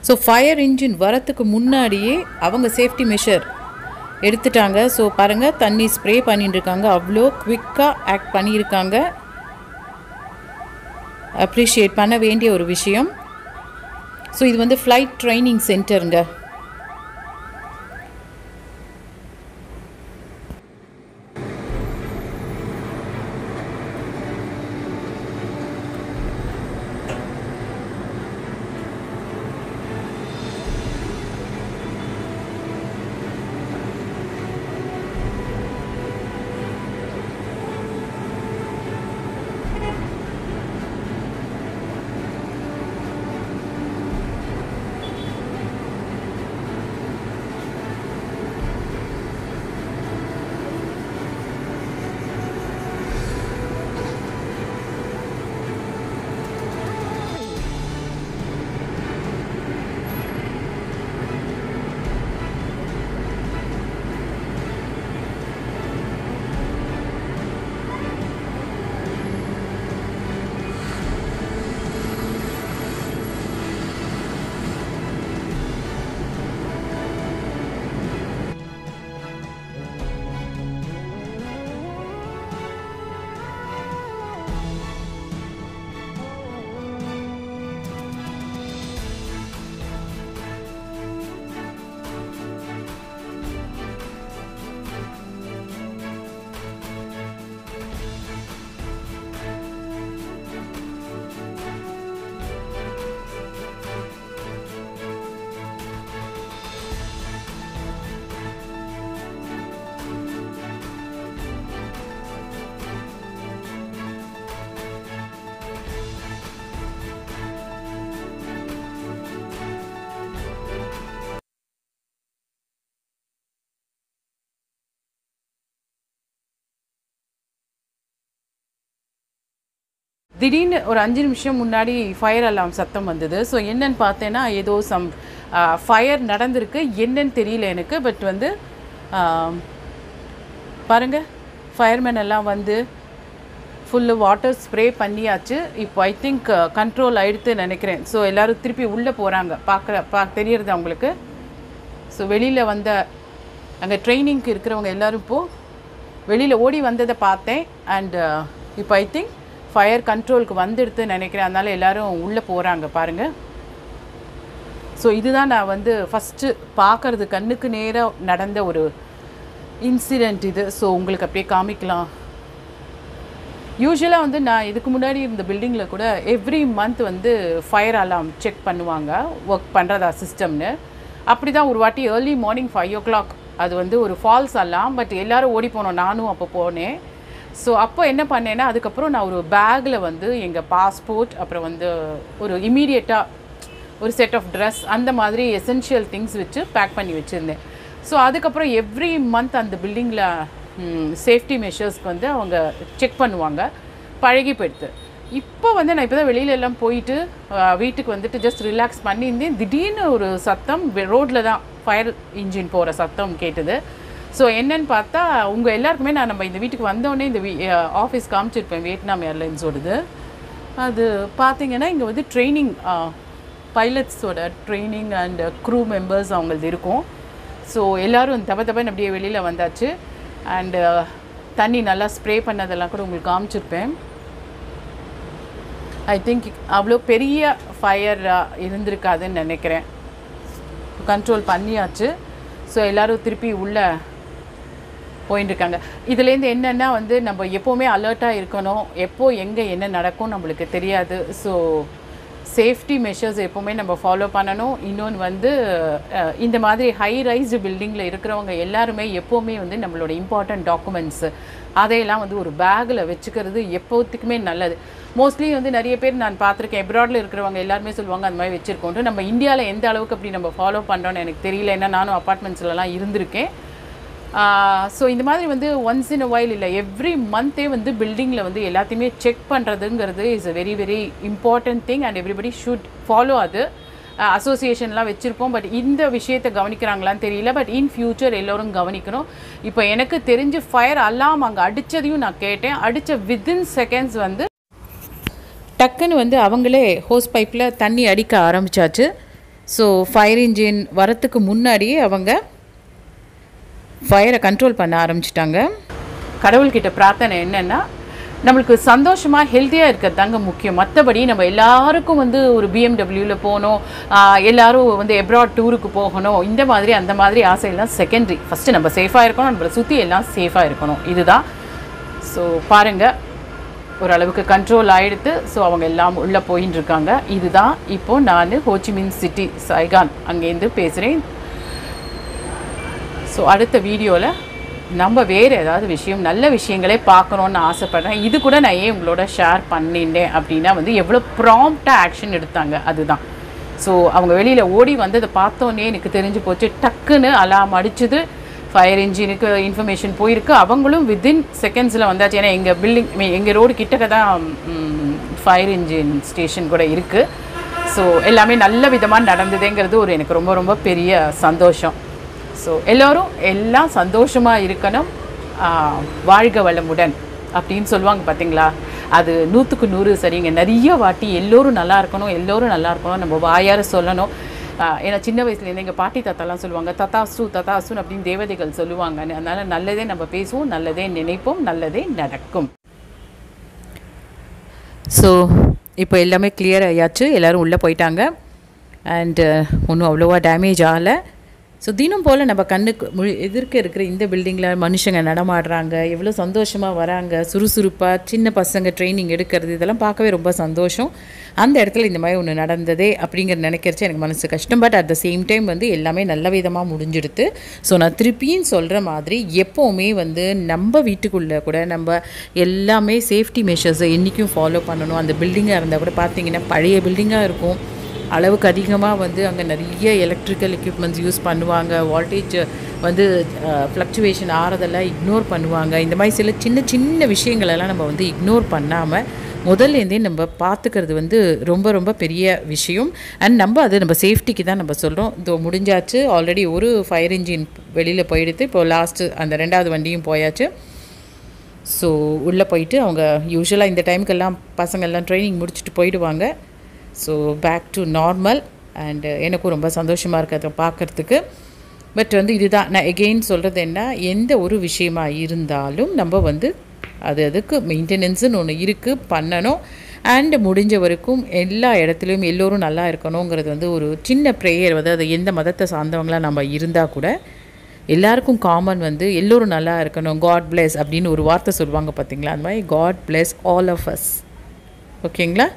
So fire engine வரத்துக்கு முன்னாடியே அவங்க சேஃப்டி மெஷர் எடுத்துட்டாங்க. ஸோ பாருங்கள், தண்ணி ஸ்ப்ரே பண்ணிட்டு இருக்காங்க. அவ்வளோ குவிக்காக ஆக்ட் பண்ணியிருக்காங்க. அப்ரிஷியேட் பண்ண வேண்டிய ஒரு விஷயம். ஸோ இது வந்து ஃப்ளைட் ட்ரைனிங் சென்டருங்க. திடீர்னு ஒரு 5 நிமிஷம் முன்னாடி ஃபயர் அலாம் சத்தம் வந்தது. ஸோ என்னன்னு பார்த்தேன்னா, ஏதோ ஃபயர் நடந்திருக்கு. என்னன்னு தெரியல எனக்கு. பட் வந்து பாருங்கள், ஃபயர்மேன் எல்லாம் வந்து ஃபுல்லு வாட்டர் ஸ்ப்ரே பண்ணியாச்சு. இப்போ ஐ திங்க் கண்ட்ரோல் ஆகிடுதுன்னு நினைக்கிறேன். ஸோ எல்லோரும் திருப்பி உள்ளே போகிறாங்க. தெரியறது அவங்களுக்கு. ஸோ வெளியில் வந்த அங்கே ட்ரைனிங்க்கு இருக்கிறவங்க எல்லோரும் இப்போது வெளியில் ஓடி வந்ததை பார்த்தேன். அண்ட் இப்போ ஐ திங்க் ஃபயர் கண்ட்ரோலுக்கு வந்துடுதுன்னு நினைக்கிறேன். அதனால் எல்லோரும் உள்ளே போகிறாங்க பாருங்கள். ஸோ இதுதான் நான் வந்து ஃபஸ்ட்டு பார்க்குறது, கண்ணுக்கு நேராக நடந்த ஒரு இன்சிடெண்ட் இது. ஸோ உங்களுக்கு அப்படியே காமிக்கலாம். யூஸ்வலாக வந்து நான் இதுக்கு முன்னாடி இருந்த பில்டிங்கில் கூட எவ்ரி மந்த் வந்து ஃபயர் அலாம் செக் பண்ணுவாங்க, ஒர்க் பண்ணுறதா சிஸ்டம்னு. அப்படி தான் ஒரு வாட்டி ஏர்லி மார்னிங் 5 o'clock அது வந்து ஒரு ஃபால்ஸ் அலாம். பட் எல்லோரும் ஓடி போனோம், நானும் அப்போ போனேன். ஸோ அப்போ என்ன பண்ணேன்னா, அதுக்கப்புறம் நான் ஒரு பேக்கில் வந்து எங்கள் பாஸ்போர்ட், அப்புறம் வந்து ஒரு இமீடியட்டாக ஒரு செட் ஆஃப் ட்ரெஸ், அந்த மாதிரி எசென்ஷியல் திங்ஸ் வச்சு பேக் பண்ணி வச்சுருந்தேன். ஸோ அதுக்கப்புறம் எவ்ரி மந்த் அந்த பில்டிங்கில் சேஃப்டி மெஷர்ஸ்க்கு வந்து அவங்க செக் பண்ணுவாங்க. பழகி போயிடுது. இப்போ வந்து நான் இப்போ தான் வெளியிலெல்லாம் போயிட்டு வீட்டுக்கு வந்துட்டு ஜஸ்ட் ரிலாக்ஸ் பண்ணியிருந்தேன். திடீர்னு ஒரு சத்தம், ரோட்டில் தான் ஃபயர் இன்ஜின் போகிற சத்தம் கேட்டுது. ஸோ என்னன்னு பார்த்தா, உங்கள் எல்லாருக்குமே நான் நம்ம இந்த வீட்டுக்கு வந்தோடனே இந்த ஆஃபீஸ் காமிச்சிருப்பேன், வியட்நாம் ஏர்லைன்ஸோடது. அது பார்த்தீங்கன்னா இங்கே வந்து ட்ரைனிங், பைலட்ஸோட ட்ரைனிங் அண்ட் க்ரூ மெம்பர்ஸ் அவங்களது இருக்கும். ஸோ எல்லோரும் தப்பன்னு அப்படியே வெளியில் வந்தாச்சு. அண்டு தண்ணி நல்லா ஸ்ப்ரே பண்ணதெல்லாம் கூட உங்களுக்கு காமிச்சிருப்பேன். ஐ திங்க் அவ்வளோ பெரிய ஃபயர் இருந்திருக்காதுன்னு நினைக்கிறேன். கண்ட்ரோல் பண்ணியாச்சு. ஸோ எல்லோரும் திருப்பி உள்ளே போயிட்டுருக்காங்க. இதுலேருந்து என்னென்னா வந்து நம்ம எப்போவுமே அலர்ட்டாக இருக்கணும். எப்போது எங்கே என்ன நடக்கும் நம்மளுக்கு தெரியாது. ஸோ சேஃப்டி மெஷர்ஸ் எப்போவுமே நம்ம ஃபாலோ பண்ணணும். இன்னொன்று வந்து இந்த மாதிரி ஹை ரைஸ்டு பில்டிங்கில் இருக்கிறவங்க எல்லாருமே எப்போவுமே வந்து நம்மளோட இம்பார்ட்டண்ட் டாக்குமெண்ட்ஸு அதையெல்லாம் வந்து ஒரு பேக்கில் வச்சுக்கிறது எப்போத்துக்குமே நல்லது. மோஸ்ட்லி வந்து நிறைய பேர் நான் பார்த்துருக்கேன், எப்ராடில் இருக்கிறவங்க எல்லாருமே சொல்லுவாங்க அந்த மாதிரி வச்சுருக்கோன்ட்டு. நம்ம இந்தியாவில் எந்த அளவுக்கு அப்படி நம்ம ஃபாலோ பண்ணுறோன்னு எனக்கு தெரியல. ஏன்னா நானும் அப்பார்ட்மெண்ட்ஸ்லலாம் இருந்திருக்கேன். ஸோ இந்த மாதிரி வந்து ஒன்ஸ் இன் அ வைல் இல்லை, எவ்ரி மந்த்தே வந்து பில்டிங்கில் வந்து எல்லாத்தையுமே செக் பண்ணுறதுங்கிறது is a very very important thing and everybody should follow. அது அசோசியேஷன்லாம் வச்சுருப்போம். பட் இந்த விஷயத்தை கவனிக்கிறாங்களான்னு தெரியல. பட் இன் ஃப்யூச்சர் எல்லோரும் கவனிக்கணும். இப்போ எனக்கு தெரிஞ்சு ஃபயர் அலாம் அங்கே அடித்ததையும் நான் கேட்டேன். அடித்த வித்தின் செகண்ட்ஸ் வந்து டக்குன்னு வந்து அவங்களே ஹோஸ் பைப்பில் தண்ணி அடிக்க ஆரம்பித்தாச்சு. ஸோ ஃபயர் இன்ஜின் வரத்துக்கு முன்னாடியே அவங்க ஃபயரை கண்ட்ரோல் பண்ண ஆரம்பிச்சிட்டாங்க. கடவுள்கிட்ட பிரார்த்தனை என்னென்னா, நம்மளுக்கு சந்தோஷமாக ஹெல்த்தியாக இருக்கிறது தாங்க முக்கியம். மற்றபடி நம்ம எல்லாருக்கும் வந்து ஒரு பிஎம்டபிள்யூவில் போகணும், எல்லோரும் வந்து எப்ராட் டூருக்கு போகணும், இந்த மாதிரி அந்த மாதிரி ஆசையெல்லாம் செகண்டரி. ஃபஸ்ட்டு நம்ம சேஃபாக இருக்கணும், நம்மளை சுற்றி எல்லாம் சேஃபாக இருக்கணும், இதுதான். ஸோ பாருங்கள், ஓரளவுக்கு கண்ட்ரோல் ஆகிடுது. ஸோ அவங்க எல்லாம் உள்ளே போயின்னு இருக்காங்க. இதுதான் இப்போது நான் ஹோச்சிமின் சிட்டி சைகான் அங்கேருந்து பேசுகிறேன். ஸோ அடுத்த வீடியோவில் நம்ம வேறு ஏதாவது விஷயம், நல்ல விஷயங்களே பார்க்கணுன்னு ஆசைப்பட்றேன். இது கூட நான் ஏன் உங்களோட ஷேர் பண்ணிட்டேன் அப்படின்னா வந்து எவ்வளோ ப்ராம்ப்டாக ஆக்ஷன் எடுத்தாங்க, அதுதான். ஸோ அவங்க வெளியில் ஓடி வந்ததை பார்த்தோன்னே எனக்கு தெரிஞ்சு போச்சு. டக்குன்னு அலாம் அடிச்சுது, ஃபயர் இன்ஜினுக்கு இன்ஃபர்மேஷன் போயிருக்கு. அவங்களும் வித்தின் செகண்ட்ஸில் வந்தாச்சு. ஏன்னா எங்கள் பில்டிங், எங்கள் ரோடு கிட்டக்க தான் ஃபயர் இன்ஜின் ஸ்டேஷன் கூட இருக்குது. ஸோ எல்லாமே நல்ல விதமாக நடந்ததுங்கிறது ஒரு எனக்கு ரொம்ப ரொம்ப பெரிய சந்தோஷம். ஸோ எல்லோரும் எல்லாம் சந்தோஷமாக இருக்கணும், வாழ்க வளமுடன் அப்படின்னு சொல்லுவாங்க பார்த்தீங்களா, அது 100க்கு 100 சரிங்க. நிறைய வாட்டி எல்லோரும் நல்லா இருக்கணும், எல்லோரும் நல்லா இருக்கணும் நம்ம வாயார சொல்லணும். ஏன்னா சின்ன வயசுலேருந்து எங்கள் பாட்டி தாத்தாலாம் சொல்லுவாங்க, தத்தாசு தத்தாசுன்னு அப்படின்னு தேவதைகள் சொல்லுவாங்கன்னு. அதனால் நல்லதே நம்ம பேசுவோம், நல்லதே நினைப்போம், நல்லதே நடக்கும். ஸோ இப்போ எல்லாமே கிளியர் ஆயாச்சு, எல்லோரும் உள்ளே போயிட்டாங்க. அண்டு ஒன்றும் அவ்வளோவா டேமேஜ் ஆகலை. ஸோ தினம் போல் நம்ம கண்ணுக்கு எதிர்க்க இருக்கிற இந்த பில்டிங்கில் மனுஷங்க நடமாடுறாங்க, எவ்வளோ சந்தோஷமாக வராங்க, சுறுசுறுப்பாக சின்ன பசங்க ட்ரைனிங் எடுக்கிறது, இதெல்லாம் பார்க்கவே ரொம்ப சந்தோஷம். அந்த இடத்துல இந்த மாதிரி ஒன்று நடந்ததே அப்படிங்கிற நினைக்கிறச்சு எனக்கு மனசு கஷ்டம். But at the same time வந்து எல்லாமே நல்ல விதமாக முடிஞ்சிடுது. ஸோ நான் திருப்பியும் சொல்கிற மாதிரி எப்போவுமே வந்து நம்ம வீட்டுக்குள்ளே கூட நம்ம எல்லாமே சேஃப்டி மெஷர்ஸை என்றைக்கும் ஃபாலோ பண்ணணும். அந்த பில்டிங்காக இருந்தால் கூட பார்த்திங்கன்னா பழைய பில்டிங்காக இருக்கும், அளவுக்கு அதிகமாக வந்து அங்கே நிறைய எலக்ட்ரிக்கல் எக்யூப்மெண்ட்ஸ் யூஸ் பண்ணுவாங்க, வோல்டேஜ் வந்து ஃப்ளக்சுவேஷன் ஆகிறதெல்லாம் இக்னோர் பண்ணுவாங்க. இந்த மாதிரி சில சின்ன சின்ன விஷயங்களெல்லாம் நம்ம வந்து இக்னோர் பண்ணாமல் முதல்லேருந்தே நம்ம பார்த்துக்கிறது வந்து ரொம்ப ரொம்ப பெரிய விஷயம். அண்ட் நம்ம சேஃப்டிக்கு தான் நம்ம சொல்கிறோம். இதோ முடிஞ்சாச்சு, ஆல்ரெடி ஒரு ஃபயர் இன்ஜின் வெளியில் போயிடுது, இப்போ லாஸ்ட்டு அந்த 2வது வண்டியும் போயாச்சு. ஸோ உள்ளே போயிட்டு அவங்க யூஸ்வலாக இந்த டைமுக்கெல்லாம் பசங்கள்லாம் ட்ரைனிங் முடிச்சுட்டு போயிடுவாங்க. So back to normal. And எனக்கும் ரொம்ப சந்தோஷமாக இருக்குது அதை பார்க்குறதுக்கு. பட் வந்து இதுதான் நான் எகெயின் சொல்கிறது, என்ன எந்த ஒரு விஷயமா இருந்தாலும் நம்ம வந்து அதுக்கு மெயின்டெனன்ஸுன்னு ஒன்று இருக்குது, பண்ணணும். அண்டு முடிஞ்ச வரைக்கும் எல்லா இடத்துலையும் எல்லோரும் நல்லா இருக்கணுங்கிறது வந்து ஒரு சின்ன ப்ரேயர் வந்து, அது எந்த மதத்தை சார்ந்தவங்களாக நம்ம இருந்தால் கூட எல்லாருக்கும் காமன் வந்து எல்லோரும் நல்லா இருக்கணும், காட் பிளெஸ் அப்படின்னு ஒரு வார்த்தை சொல்லுவாங்க பார்த்தீங்களா, அந்த மாதிரி God bless all of us. ஓகேங்களா?